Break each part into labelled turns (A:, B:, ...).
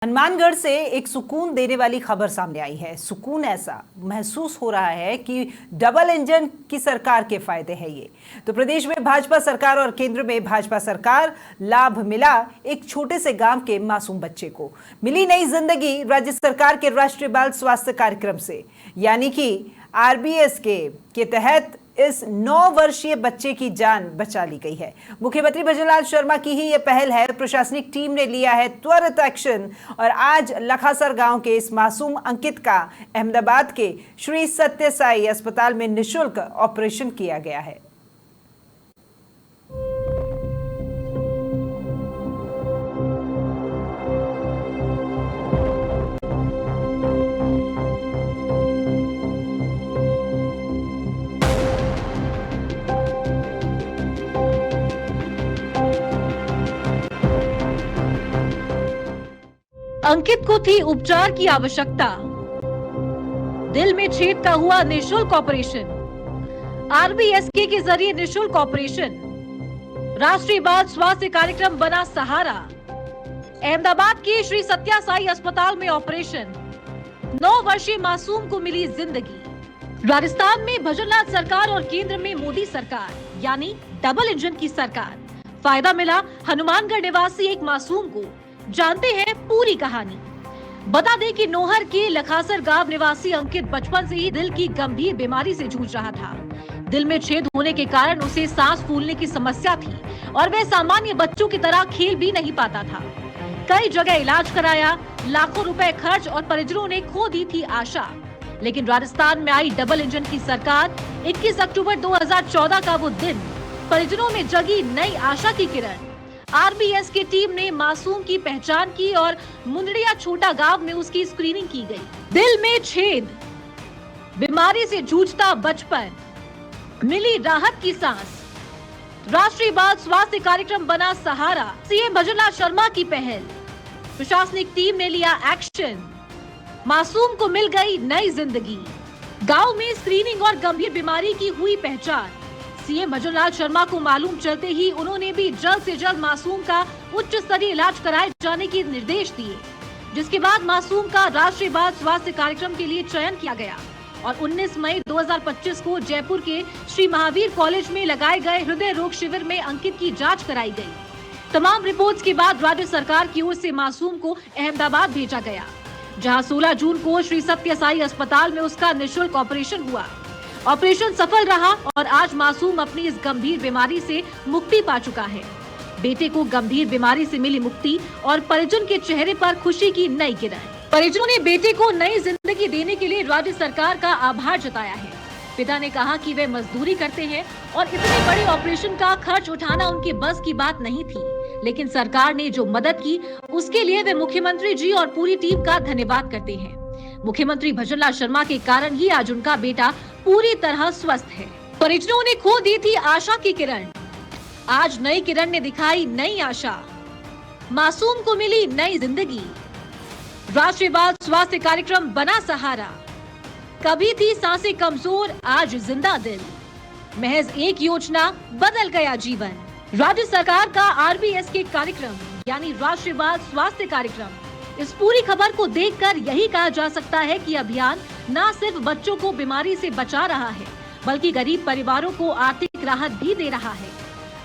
A: हनुमानगढ़ से एक सुकून देने वाली खबर सामने आई है। सुकून ऐसा महसूस हो रहा है कि डबल इंजन की सरकार के फायदे हैं ये। तो प्रदेश में भाजपा सरकार और केंद्र में भाजपा सरकार, लाभ मिला एक छोटे से गांव के मासूम बच्चे को। मिली नई जिंदगी राज्य सरकार के राष्ट्रीय बाल स्वास्थ्य कार्यक्रम से, यानी कि आरबीएस के तहत इस 9 वर्षीय बच्चे की जान बचा ली गई है। मुख्यमंत्री भजनलाल शर्मा की ही यह पहल है। प्रशासनिक टीम ने लिया है त्वरित एक्शन और आज लखासर गांव के इस मासूम अंकित का अहमदाबाद के श्री सत्य साई अस्पताल में निःशुल्क ऑपरेशन किया गया है।
B: अंकित को थी उपचार की आवश्यकता। दिल में छेद का हुआ निःशुल्क ऑपरेशन। आरबीएसके के जरिए निःशुल्क ऑपरेशन। राष्ट्रीय बाल स्वास्थ्य कार्यक्रम बना सहारा। अहमदाबाद के श्री सत्या साई अस्पताल में ऑपरेशन। 9 वर्षीय मासूम को मिली जिंदगी। राजस्थान में भजनलाल सरकार और केंद्र में मोदी सरकार, यानी डबल इंजन की सरकार। फायदा मिला हनुमानगढ़ निवासी एक मासूम को। जानते हैं पूरी कहानी। बता दें कि नोहर के लखासर गांव निवासी अंकित बचपन से ही दिल की गंभीर बीमारी से जूझ रहा था। दिल में छेद होने के कारण उसे सांस फूलने की समस्या थी और वह सामान्य बच्चों की तरह खेल भी नहीं पाता था। कई जगह इलाज कराया, लाखों रुपए खर्च और परिजनों ने खो दी थी आशा। लेकिन राजस्थान में आई डबल इंजन की सरकार, 21 अक्टूबर 2014 का वो दिन, परिजनों में जगी नई आशा की किरण। आरबीएस की टीम ने मासूम की पहचान की और मुंदड़िया छोटा गांव में उसकी स्क्रीनिंग की गई। दिल में छेद, बीमारी से जूझता बचपन, मिली राहत की सांस। राष्ट्रीय बाल स्वास्थ्य कार्यक्रम बना सहारा। सीएम भजनलाल शर्मा की पहल। प्रशासनिक टीम ने लिया एक्शन। मासूम को मिल गई नई जिंदगी। गांव में स्क्रीनिंग और गंभीर बीमारी की हुई पहचान। सीएम भजनलाल शर्मा को मालूम चलते ही उन्होंने भी जल्द से जल्द मासूम का उच्च स्तरीय इलाज कराए जाने के निर्देश दिए, जिसके बाद मासूम का राष्ट्रीय बाल स्वास्थ्य कार्यक्रम के लिए चयन किया गया और 19 मई 2025 को जयपुर के श्री महावीर कॉलेज में लगाए गए हृदय रोग शिविर में अंकित की जांच कराई गई। तमाम रिपोर्ट्स के बाद राज्य सरकार की ओर से मासूम को अहमदाबाद भेजा गया, जहाँ 16 जून को श्री सत्य साई अस्पताल में उसका निःशुल्क ऑपरेशन हुआ। ऑपरेशन सफल रहा और आज मासूम अपनी इस गंभीर बीमारी से मुक्ति पा चुका है। बेटे को गंभीर बीमारी से मिली मुक्ति और परिजन के चेहरे पर खुशी की नई किरण। परिजनों ने बेटे को नई जिंदगी देने के लिए राज्य सरकार का आभार जताया है। पिता ने कहा कि वे मजदूरी करते हैं और इतने बड़े ऑपरेशन का खर्च उठाना उनके बस की बात नहीं थी, लेकिन सरकार ने जो मदद की उसके लिए वे मुख्यमंत्री जी और पूरी टीम का धन्यवाद करते हैं। मुख्यमंत्री भजनलाल शर्मा के कारण ही आज उनका बेटा पूरी तरह स्वस्थ है। परिजनों ने खो दी थी आशा की किरण। आज नई किरण ने दिखाई नई आशा। मासूम को मिली नई जिंदगी। राष्ट्रीय बाल स्वास्थ्य कार्यक्रम बना सहारा। कभी थी सांसें कमजोर, आज जिंदा दिल। महज एक योजना, बदल गया जीवन। राज्य सरकार का आरबीएस के कार्यक्रम, यानी राष्ट्रीय बाल स्वास्थ्य कार्यक्रम। इस पूरी खबर को देखकर यही कहा जा सकता है कि अभियान न सिर्फ बच्चों को बीमारी से बचा रहा है, बल्कि गरीब परिवारों को आर्थिक राहत भी दे रहा है।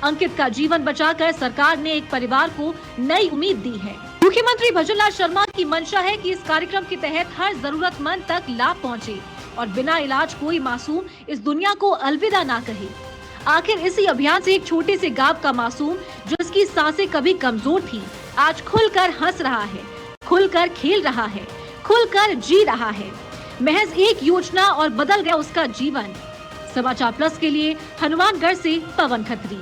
B: अंकित का जीवन बचाकर सरकार ने एक परिवार को नई उम्मीद दी है। मुख्यमंत्री भजनलाल शर्मा की मंशा है कि इस कार्यक्रम के तहत हर जरूरतमंद तक लाभ पहुंचे और बिना इलाज कोई मासूम इस दुनिया को अलविदा ना कहे। आखिर इसी अभियान से एक छोटे से गांव का मासूम, जिसकी सांसें कभी कमजोर थी, आज खुलकर हंस रहा है, खुलकर खेल रहा है, खुलकर जी रहा है। महज एक योजना और बदल गया उसका जीवन। समाचार प्लस के लिए हनुमानगढ़ से पवन खत्री।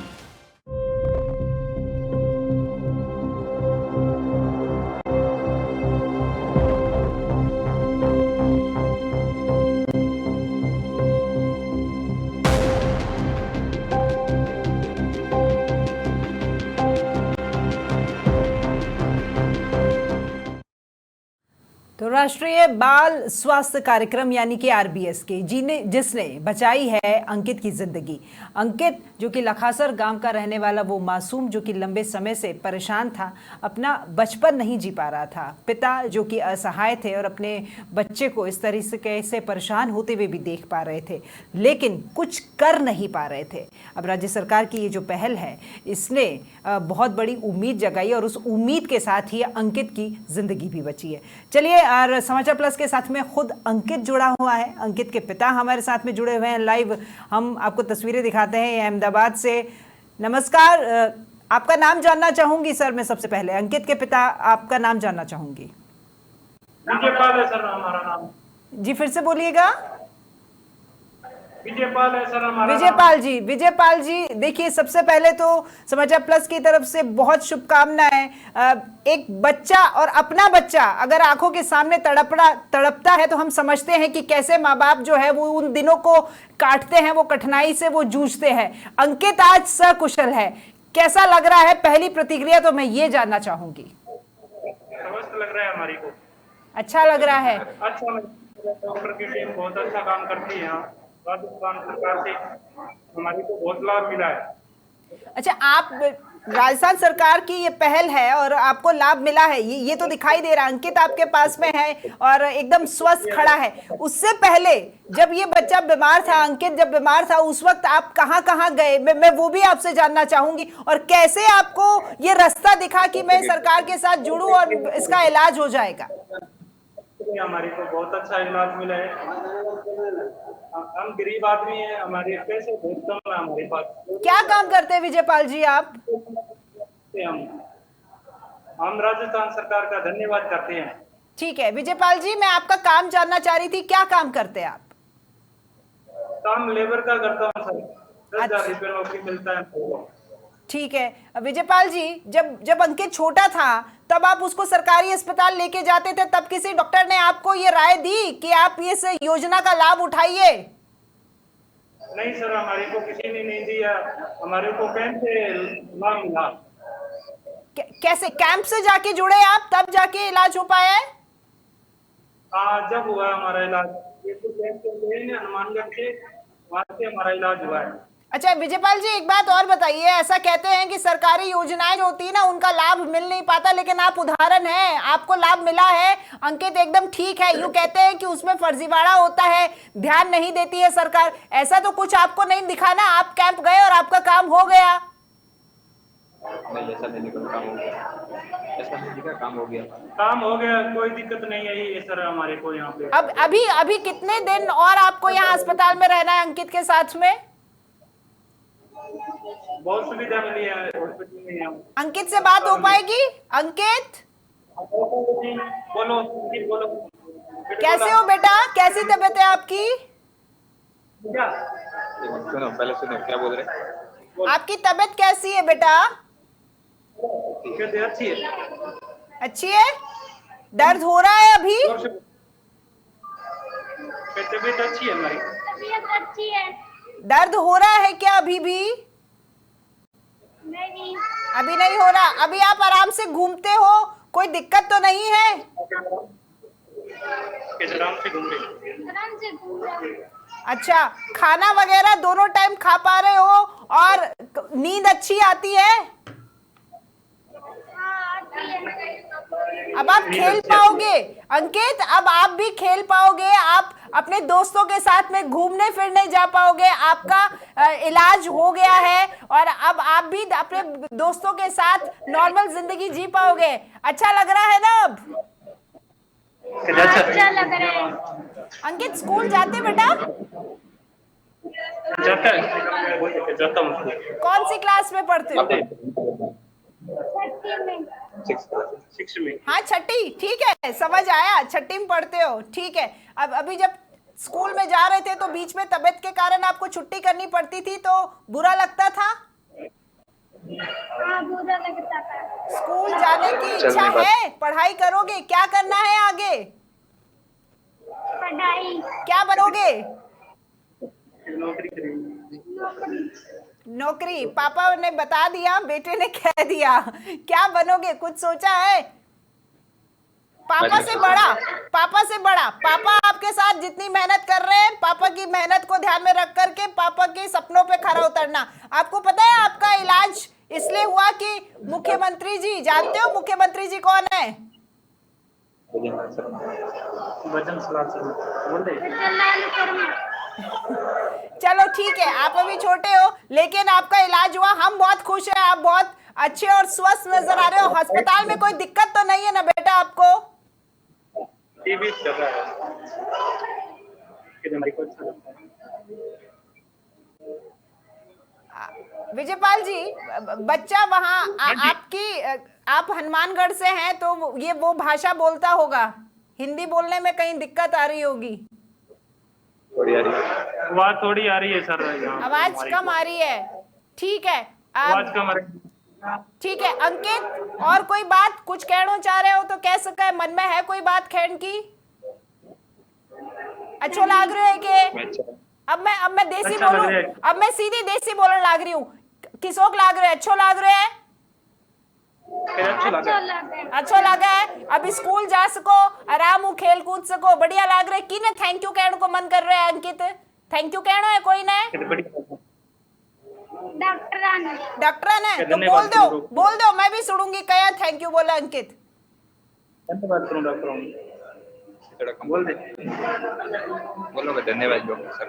A: तो तो राष्ट्रीय बाल स्वास्थ्य कार्यक्रम यानी कि आरबीएस के जिसने बचाई है अंकित की जिंदगी। अंकित जो कि लखासर गांव का रहने वाला वो मासूम जो कि लंबे समय से परेशान था, अपना बचपन नहीं जी पा रहा था। पिता जो कि असहाय थे और अपने बच्चे को इस तरीके से परेशान होते हुए भी देख पा रहे थे, लेकिन कुछ कर नहीं पा रहे थे। अब राज्य सरकार की ये जो पहल है इसने बहुत बड़ी उम्मीद जगाई और उस उम्मीद के साथ ही अंकित की जिंदगी भी बची है। चलिए, और समाचार प्लस के साथ में खुद अंकित जुड़ा हुआ है। अंकित के पिता हमारे साथ में जुड़े हुए हैं लाइव। हम आपको तस्वीरें दिखाते हैं अहमदाबाद से। नमस्कार, आपका नाम जानना चाहूंगी सर। मैं सबसे पहले अंकित के पिता आपका नाम जानना चाहूंगी।
C: विजयपाल है सर हमारा नाम।
A: जी फिर से बोलिएगा।
C: विजयपाल है सर हमारा।
A: विजयपाल जी देखिए, सबसे पहले तो समाचार प्लस की तरफ से बहुत शुभकामनाएं। एक बच्चा और अपना बच्चा अगर आंखों के सामने तड़पता है तो हम समझते हैं कि कैसे माँ बाप जो है वो उन दिनों को काटते हैं, वो कठिनाई से वो जूझते हैं। अंकित आज सकुशल है, कैसा लग रहा है? पहली प्रतिक्रिया तो मैं ये जानना चाहूंगी।
C: स्वस्थ लग रहा है हमारी को।
A: अच्छा लग रहा है।
C: अच्छा, डॉक्टर की टीम बहुत अच्छा काम करती है। राजस्थान सरकार से हमारी को बहुत लाभ मिला है।
A: अच्छा, आप राजस्थान सरकार की ये पहल है और आपको लाभ मिला है, ये तो दिखाई दे रहा है। अंकित आपके पास में है और एकदम स्वस्थ खड़ा है। उससे पहले जब ये बच्चा बीमार था, अंकित जब बीमार था, उस वक्त आप कहाँ कहाँ गए? मैं वो भी आपसे जानना चाहूंगी। और कैसे आपको ये रास्ता दिखा कि मैं सरकार के साथ जुड़ूं और इसका इलाज हो जाएगा?
C: हमारी को बहुत अच्छा इलाज मिला है। हम गरीब आदमी हैं, हमारे पैसे बहुत कम है हमारे पास।
A: क्या काम करते हैं विजयपाल जी आप?
C: हम राजस्थान सरकार का धन्यवाद करते हैं।
A: ठीक है विजयपाल जी, मैं आपका काम जानना चाह रही थी, क्या काम करते हैं आप?
C: काम लेबर का करता हूँ सर। 10,000 रुपये नौकरी मिलता है।
A: ठीक है विजयपाल जी, जब अंकित छोटा था तब आप उसको सरकारी अस्पताल लेके जाते थे, तब किसी डॉक्टर ने आपको ये राय दी कि आप इस योजना का लाभ उठाइए?
C: नहीं सर, हमारे को किसी ने नहीं दिया। हमारे को कैंप से लाभ मिला।
A: कैसे कैंप से जाके जुड़े आप, तब जाके इलाज हो पाया है?
C: हाँ, जब हुआ हमारा इलाज। ये तो कैंप से गए ना हनुमानगढ़ से, वहां से हमारा इलाज हुआ है।
A: अच्छा विजयपाल जी, एक बात और बताइए। ऐसा कहते हैं कि सरकारी योजनाएं जो होती है ना उनका लाभ मिल नहीं पाता, लेकिन आप उदाहरण हैं, आपको लाभ मिला है। अंकित एकदम ठीक है। यूं कहते हैं कि उसमें फर्जीवाड़ा होता है, ध्यान नहीं देती है सरकार। ऐसा तो कुछ आपको नहीं दिखा ना? आप कैंप गए और आपका काम हो गया।
D: नहीं, ऐसा नहीं, काम हो गया। ऐसा नहीं, काम हो गया।
C: काम हो गया, कोई दिक्कत नहीं है सर हमारे को यहाँ पे।
A: अब अभी कितने दिन और आपको यहाँ अस्पताल में रहना है अंकित के साथ में?
C: बहुत सुविधा मिली है हॉस्पिटल में यहाँ।
A: अंकित से बात हो पाएगी? अंकित
C: बोलो बोलो।
A: कैसे हो बेटा, कैसी तबीयत है आपकी?
C: क्या?
D: सुनो, पहले सुनो क्या बोल रहे।
A: आपकी तबीयत कैसी है बेटा?
C: अच्छी है।
A: अच्छी है। दर्द हो रहा है अभी?
C: तबीयत अच्छी है हमारी।
E: तबीयत अच्छी है।
A: दर्द हो रहा है क्या अभी भी?
E: नहीं,
A: अभी नहीं हो रहा। अभी आप आराम से घूमते हो, कोई दिक्कत तो नहीं है?
C: आराम से घूम
E: आराम से घूम रहा हूँ।
A: अच्छा, खाना वगैरह दोनों टाइम खा पा रहे हो और नींद अच्छी आती है?
E: हाँ, आती है।
A: अब आप खेल पाओगे अंकित, अब आप भी खेल पाओगे। आप अपने दोस्तों के साथ में घूमने फिरने जा पाओगे। आपका इलाज हो गया है और अब आप भी अपने दोस्तों के साथ नॉर्मल जिंदगी जी पाओगे। अच्छा लग रहा है ना अब?
E: अच्छा लग रहा है।
A: अंकित स्कूल जाते बेटा?
C: जाता हूँ।
A: कौन सी क्लास में पढ़ते हो?
E: छठी में।
C: 6 में।
A: हाँ छठी, ठीक है, समझ आया, छठी में पढ़ते हो, ठीक है। अब अभी जब स्कूल में जा रहे थे तो बीच में तबीयत के कारण आपको छुट्टी करनी पड़ती थी, तो बुरा लगता था?
E: हाँ, बुरा लगता था।
A: स्कूल जाने की इच्छा है? पढ़ाई करोगे? क्या करना है आगे?
E: पढ़ाई।
A: क्या बनोगे?
C: नौकरी करेंगे।
A: नौकरी? पापा ने बता दिया, बेटे ने कह दिया। क्या बनोगे, कुछ सोचा है? पापा से बड़ा, पापा से बड़ा, पापा आपके साथ जितनी मेहनत कर रहे हैं, पापा की मेहनत को ध्यान में रख करके पापा के सपनों पे खरा उतरना। आपको पता है आपका इलाज इसलिए हुआ कि मुख्यमंत्री जी, जानते हो मुख्यमंत्री जी कौन है?
C: वजन सलाह से बोल दे।
E: लालू शर्मा।
A: चलो ठीक है, आप अभी छोटे हो लेकिन आपका इलाज हुआ, हम बहुत खुश हैं। आप बहुत अच्छे और स्वस्थ नजर आ रहे हो। अस्पताल में कोई दिक्कत तो नहीं है ना बेटा आपको?
C: टीबी चल रहा है कि हमारी को अच्छा लगता है।
A: विजयपाल जी, बच्चा वहाँ आपकी आप हनुमानगढ़ से हैं तो ये वो भाषा बोलता होगा, हिंदी बोलने में कहीं दिक्कत आ रही होगी?
D: थोड़ी आ रही है।
C: आवाज थोड़ी आ रही है सर यहाँ पे
A: आवाज
C: हमारी
A: कम
C: को।
A: आ रही है, ठीक है।
C: आवाज
A: आप
C: कम आ रही है।
A: ठीक है अंकित, और कोई बात कुछ कहना चाह रहे हो तो कह सके, मन में है कोई बात कहने की? अच्छो लाग रहे है कि
D: अच्छा
A: अब मैं देसी
C: अच्छा लग
A: बोलूं,
C: रहा है।
A: अब मैं सीधी देसी बोलने लाग रही हूँ। किसोक लाग रहे है? अच्छो लाग रहे है?
C: फिर अच्छा लगा।
E: अच्छा लगा।
A: अच्छो लगा है? अब स्कूल जा सको, आराम हो, खेल कूद सको, बढ़िया लाग रहे है कि ना? थैंक यू कहने को मन कर रहा है अंकित? थैंक यू कहना है कोई ने?
C: फिर बढ़िया।
E: डॉक्टर आने।
A: डॉक्टर ने तो
C: धन्यवाद
A: बोल दो,
C: करो।
A: बोल दो, मैं भी सुनूंगी। कया थैंक यू बोला अंकित?
C: धन्यवाद करूँ डॉक्टर,
D: थोड़ा कम
C: बोल दे।
D: बोलोगे धन्यवाद डॉक्टर सर,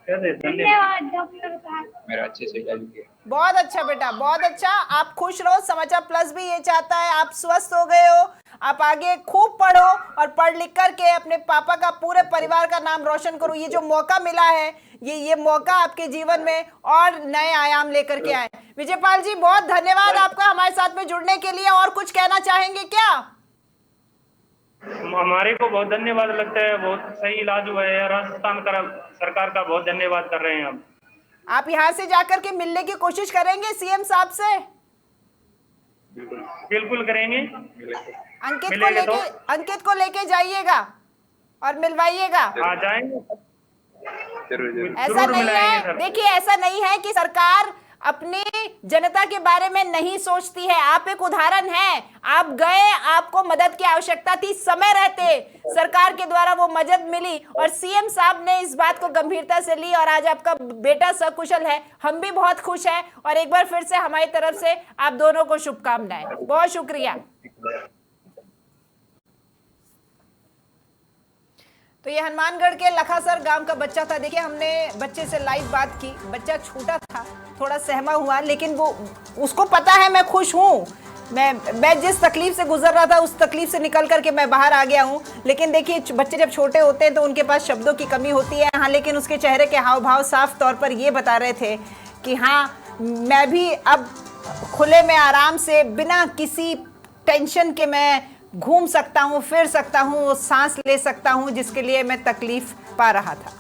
C: कह दे धन्यवाद।
E: धन्यवाद डॉक्टर साहब।
D: मेरा अच्छे से इलाज किया।
A: बहुत अच्छा बेटा, बहुत अच्छा। आप खुश रहो, समाचार प्लस भी ये चाहता है आप स्वस्थ हो गए हो, आप आगे खूब पढ़ो और पढ़ लिख करके अपने पापा का, पूरे परिवार का नाम रोशन करो। ये जो मौका मिला है, ये मौका आपके जीवन में और नए आयाम लेकर के आए। विजयपाल जी बहुत धन्यवाद आपका हमारे साथ में जुड़ने के लिए। और कुछ कहना चाहेंगे क्या?
C: हमारे को बहुत धन्यवाद लगता है, बहुत सही इलाज हुआ है। राजस्थान का सरकार का बहुत धन्यवाद कर रहे हैं हम।
A: आप यहाँ से जाकर के मिलने की कोशिश करेंगे सीएम साहब से?
C: बिल्कुल करेंगे।
A: अंकित को लेके जाइएगा और मिलवाइएगा।
C: आ जाएंगे,
D: जरूर जरूर।
A: ऐसा
C: जरूर
A: नहीं
C: मिलाएंगे
A: है,
C: सर।
A: देखिए ऐसा नहीं है कि सरकार अपनी जनता के बारे में नहीं सोचती है। आप एक उदाहरण हैं, आप गए, आपको मदद की आवश्यकता थी, समय रहते सरकार के द्वारा वो मदद मिली और सीएम साहब ने इस बात को गंभीरता से ली और आज आपका बेटा सकुशल है। हम भी बहुत खुश हैं और एक बार फिर से हमारी तरफ से आप दोनों को शुभकामनाएं। बहुत शुक्रिया। तो ये हनुमानगढ़ के लखासर गांव का बच्चा था। देखिए हमने बच्चे से लाइव बात की, बच्चा छोटा था, थोड़ा सहमा हुआ, लेकिन वो उसको पता है मैं खुश हूँ, मैं जिस तकलीफ से गुजर रहा था उस तकलीफ से निकल करके मैं बाहर आ गया हूँ। लेकिन देखिए बच्चे जब छोटे होते हैं तो उनके पास शब्दों की कमी होती है। हाँ, लेकिन उसके चेहरे के हाव भाव साफ तौर पर ये बता रहे थे कि हाँ, मैं भी अब खुले में आराम से बिना किसी टेंशन के मैं घूम सकता हूँ, फिर सकता हूँ, सांस ले सकता हूँ, जिसके लिए मैं तकलीफ पा रहा था।